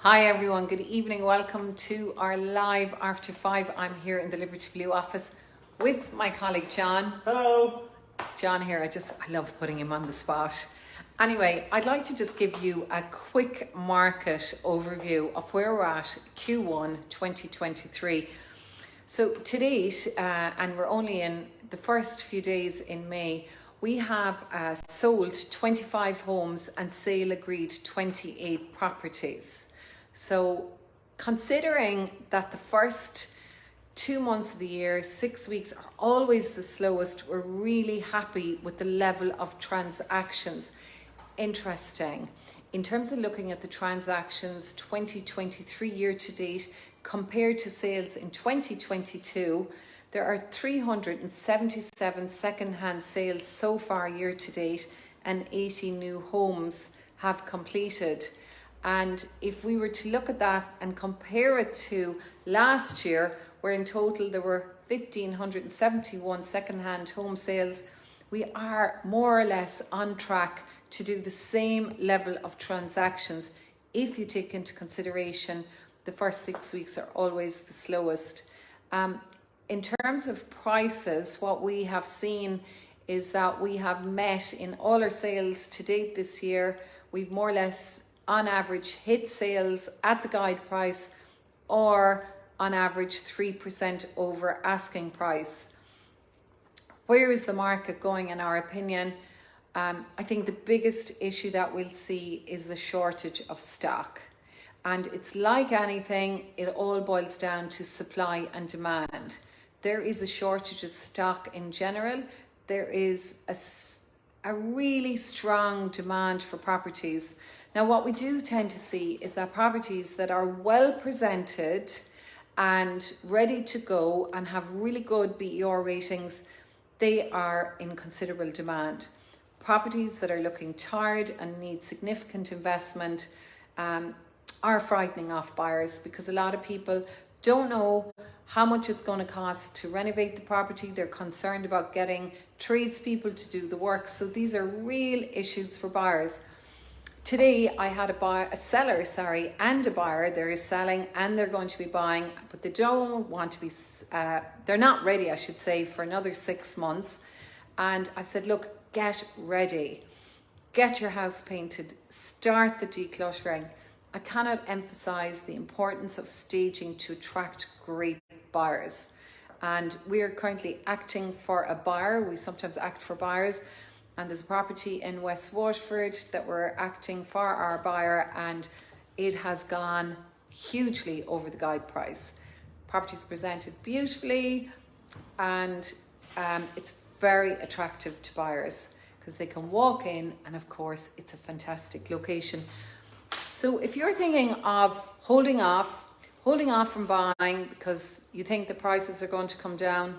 Hi everyone, good evening. Welcome to our live after 5. I'm here in the Liberty Blue office with my colleague John. Hello. John here, I love putting him on the spot. Anyway, I'd like to just give you a quick market overview of where we're at Q1 2023. So to date, and we're only in the first few days in May, we have sold 25 homes and sale agreed 28 properties. So considering that the first 2 months of the year, 6 weeks, are always the slowest, we're really happy with the level of transactions. Interesting. In terms of looking at the transactions 2023 year to date compared to sales in 2022, there are 377 second-hand sales so far year to date and 80 new homes have completed. And if we were to look at that and compare it to last year, where in total there were 1,571 second-hand home sales, we are more or less on track to do the same level of transactions. If you take into consideration the first 6 weeks are always the slowest. In terms of prices, what we have seen is that we have met in all our sales to date this year. We've more or less on average hit sales at the guide price or on average 3% over asking price. Where is the market going in our opinion? I think the biggest issue that we'll see is the shortage of stock. And it's like anything, it all boils down to supply and demand. There is a shortage of stock in general. There is a really strong demand for properties. Now, what we do tend to see is that properties that are well presented and ready to go and have really good BER ratings, they are in considerable demand. Properties that are looking tired and need significant investment are frightening off buyers because a lot of people don't know how much it's going to cost to renovate the property. They're concerned about getting tradespeople to do the work. So these are real issues for buyers. Today I had a seller and a buyer. They're selling and they're going to be buying, but they don't want to be, they're not ready, I should say, for another 6 months. And I've said, look, get ready, get your house painted, start the decluttering. I cannot emphasize the importance of staging to attract great buyers. And we are currently acting for a buyer. We sometimes act for buyers. And there's a property in West Waterford that we're acting for our buyer, and it has gone hugely over the guide price. Property's presented beautifully, and it's very attractive to buyers because they can walk in, and of course it's a fantastic location. So if you're thinking of holding off from buying because you think the prices are going to come down,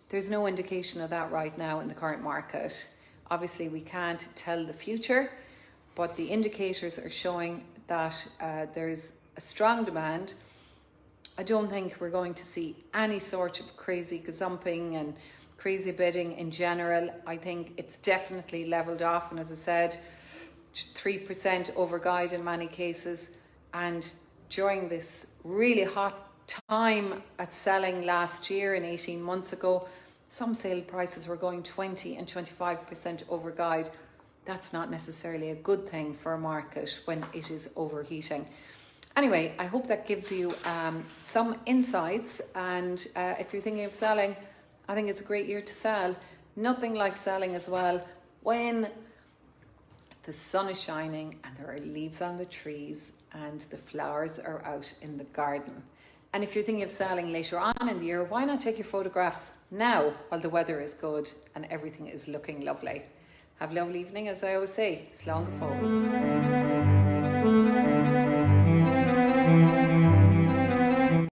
there's no indication of that right now in the current market. Obviously, we can't tell the future, but the indicators are showing that there's a strong demand. I don't think we're going to see any sort of crazy gazumping and crazy bidding in general. I think it's definitely leveled off, and as I said, 3% over guide in many cases. And during this really hot time at selling last year and 18 months ago, some sale prices were going 20 and 25% over guide. That's not necessarily a good thing for a market when it is overheating. Anyway, I hope that gives you some insights. And if you're thinking of selling, I think it's a great year to sell. Nothing like selling as well when the sun is shining and there are leaves on the trees and the flowers are out in the garden. And if you're thinking of selling later on in the year, why not take your photographs now while the weather is good and everything is looking lovely? Have a lovely evening, as I always say. Slán go fóill.